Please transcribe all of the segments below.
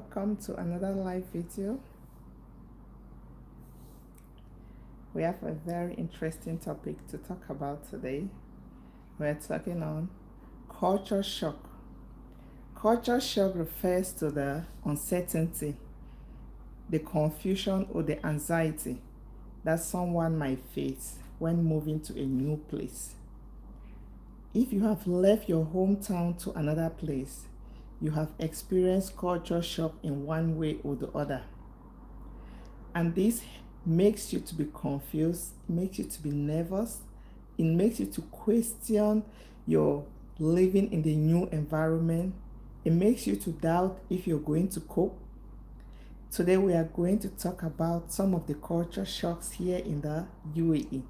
welcome to another live video. We have a very interesting topic to talk about today. We're talking on culture shock. Culture shock refers to the uncertainty, the confusion, or the anxiety that someone might face when moving to a new place. If you have left your hometown to another place, you have experienced culture shock in one way or the other. And this makes you to be confused, makes you to be nervous, it makes you to question your living in the new environment. It makes you to doubt if you're going to cope. Today we are going to talk about some of the culture shocks here in the UAE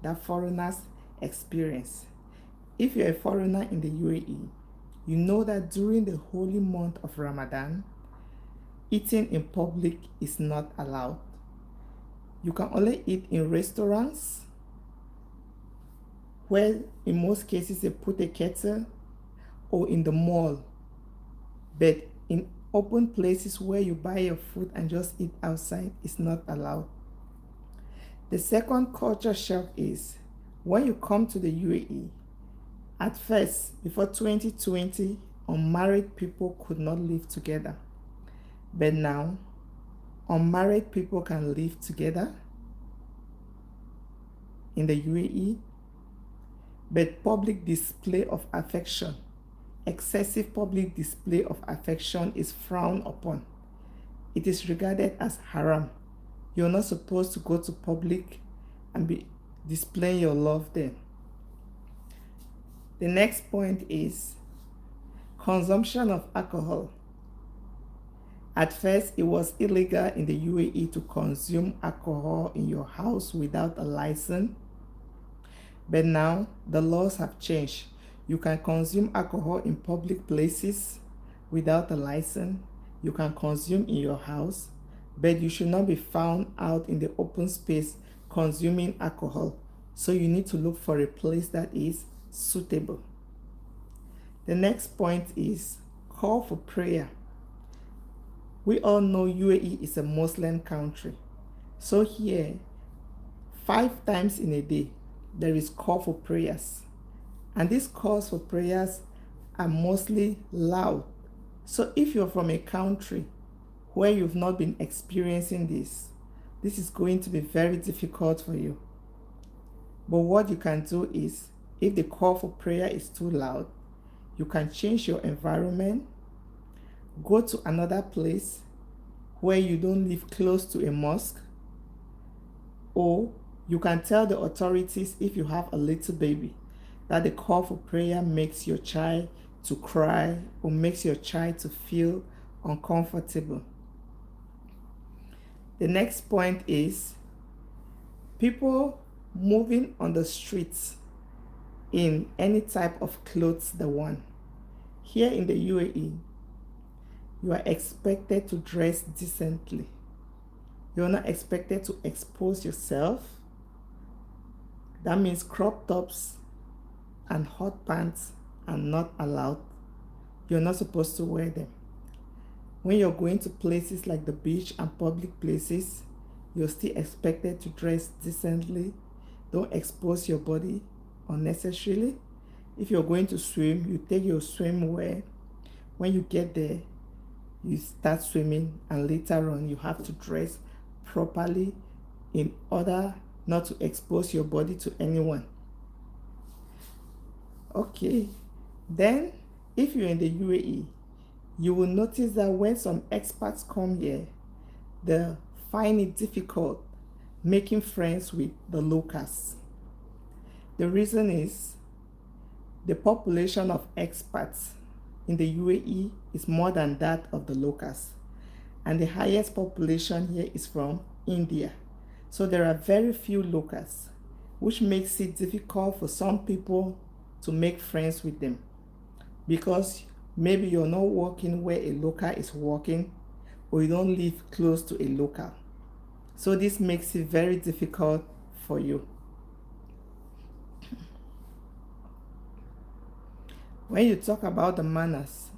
that foreigners experience. If you're a foreigner in the UAE, you know that during the holy month of Ramadan, eating in public is not allowed. You can only eat in restaurants where in most cases they put a kettle, or in the mall. But in open places where you buy your food and just eat outside is not allowed. The second culture shock is when you come to the UAE. At first, before 2020, unmarried people could not live together. But now, unmarried people can live together in the UAE. But public display of affection, excessive public display of affection is frowned upon. It is regarded as haram. You're not supposed to go to public and be displaying your love there. The next point is consumption of alcohol. At first, it was illegal in the UAE to consume alcohol in your house without a license. But now, the laws have changed. You can consume alcohol in public places without a license. You can consume in your house, but you should not be found out in the open space consuming alcohol. So you need to look for a place that is suitable. The next point is call for prayer. We all know UAE is a Muslim country. So here, 5 times in a day, there is call for prayers. And these calls for prayers are mostly loud. So if you're from a country where you've not been experiencing this is going to be very difficult for you. But what you can do is, if the call for prayer is too loud, you can change your environment, go to another place where you don't live close to a mosque, or you can tell the authorities if you have a little baby that the call for prayer makes your child to cry or makes your child to feel uncomfortable. The next point is people moving on the streets in any type of clothes they want. Here in the UAE, you are expected to dress decently. You're not expected to expose yourself. That means crop tops and hot pants are not allowed. You're not supposed to wear them. When you're going to places like the beach and public places, you're still expected to dress decently. Don't expose your body unnecessarily. If you're going to swim, you take your swimwear. When you get there, you start swimming, and later on you have to dress properly in order not to expose your body to anyone. Okay, then if you're in the UAE, you will notice that when some expats come here, they find it difficult making friends with the locals. The reason is the population of expats in the UAE is more than that of the locals, and the highest population here is from India. So there are very few locals, which makes it difficult for some people to make friends with them, because maybe you're not working where a local is working, or you don't live close to a local. So this makes it very difficult for you. When you talk about the manners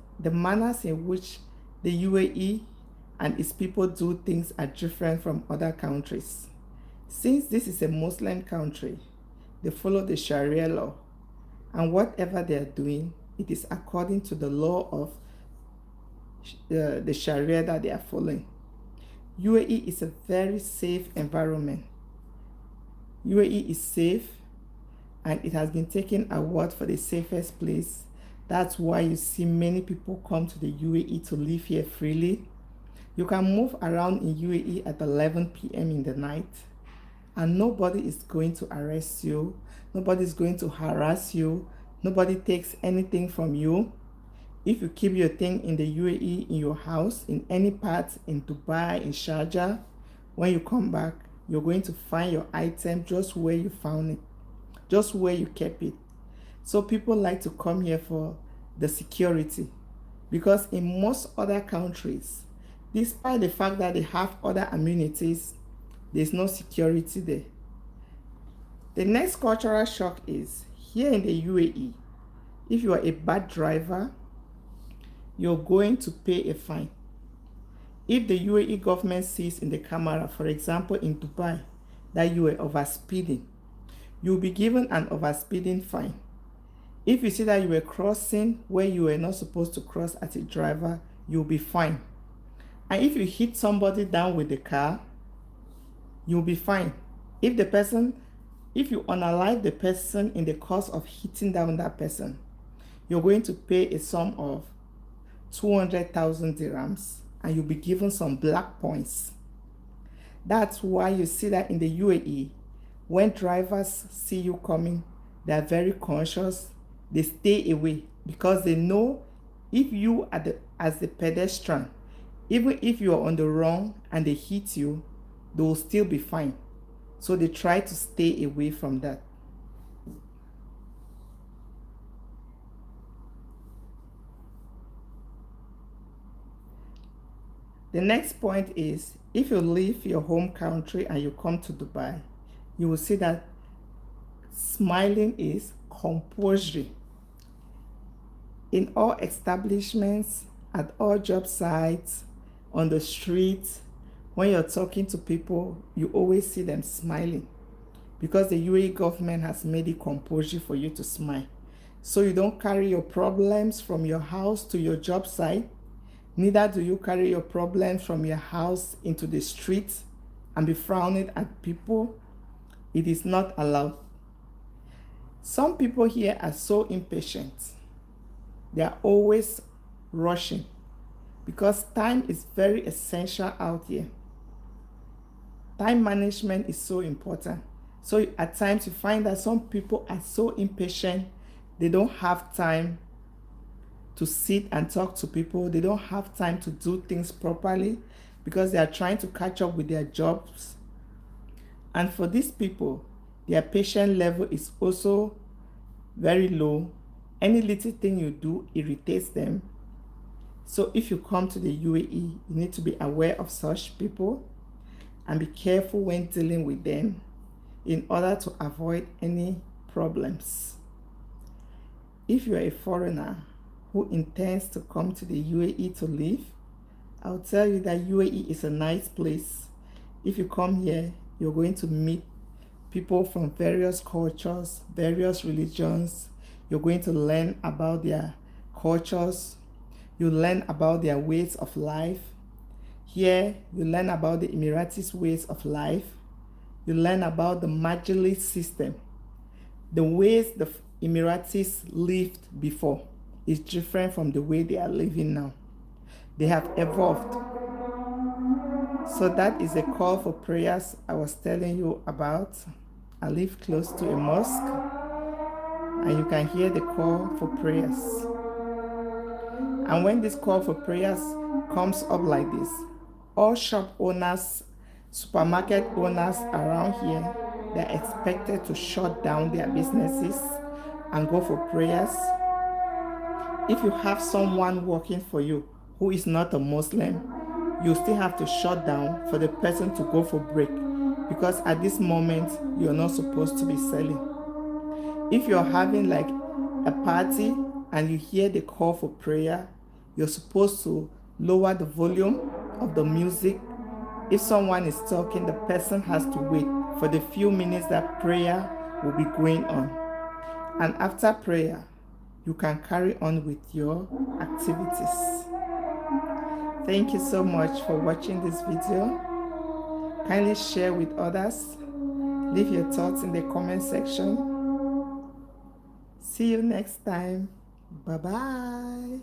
in which the UAE and its people do things are different from other countries. Since this is a Muslim country, they follow the Sharia law, and whatever they are doing, it is according to the law of the Sharia that they are following. UAE is a very safe environment. UAE is safe, and it has been taken award for the safest place. That's why you see many people come to the UAE to live here freely. You can move around in UAE at 11 p.m. in the night, and nobody is going to arrest you. Nobody is going to harass you. Nobody takes anything from you. If you keep your thing in the UAE, in your house, in any part, in Dubai, in Sharjah, when you come back, you're going to find your item just where you found it, just where you kept it. So people like to come here for the security, because in most other countries, despite the fact that they have other amenities, there's no security there. The next cultural shock is here in the UAE, if you are a bad driver, you're going to pay a fine. If the UAE government sees in the camera, for example in Dubai, that you were overspeeding, you'll be given an overspeeding fine. If you see that you were crossing where you were not supposed to cross as a driver, you'll be fined. And if you hit somebody down with the car, you'll be fined. If you unalive the person in the course of hitting down that person, you're going to pay a sum of 200,000 dirhams, and you'll be given some black points. That's why you see that in the UAE, when drivers see you coming, they are very conscious. They stay away, because they know if you are as the pedestrian, even if you are on the wrong and they hit you, they will still be fine. So they try to stay away from that. The next point is, if you leave your home country and you come to Dubai, you will see that smiling is compulsory. In all establishments, at all job sites, on the streets, when you're talking to people, you always see them smiling, because the UAE government has made it compulsory for you to smile. So you don't carry your problems from your house to your job site. Neither do you carry your problems from your house into the street and be frowning at people. It is not allowed. Some people here are so impatient. They are always rushing, because time is very essential out here. Time management is so important. So at times you find that some people are so impatient, they don't have time to sit and talk to people. They don't have time to do things properly, because they are trying to catch up with their jobs. And for these people, their patience level is also very low. Any little thing you do irritates them. So if you come to the UAE, you need to be aware of such people and be careful when dealing with them in order to avoid any problems. If you are a foreigner who intends to come to the UAE to live, I'll tell you that UAE is a nice place. If you come here, you're going to meet people from various cultures, various religions. You're going to learn about their cultures. You learn about their ways of life. Here, you learn about the Emiratis' ways of life. You learn about the Majlis system. The ways the Emiratis lived before is different from the way they are living now. They have evolved. So that is a call for prayers I was telling you about. I live close to a mosque, and you can hear the call for prayers. And when this call for prayers comes up like this, all shop owners, supermarket owners around here, they're expected to shut down their businesses and go for prayers. If you have someone working for you who is not a Muslim, you still have to shut down for the person to go for break, because at this moment, you're not supposed to be selling. If you're having like a party and you hear the call for prayer, you're supposed to lower the volume of the music. If someone is talking, the person has to wait for the few minutes that prayer will be going on. And after prayer, you can carry on with your activities. Thank you so much for watching this video. Kindly share with others. Leave your thoughts in the comment section. See you next time. Bye-bye.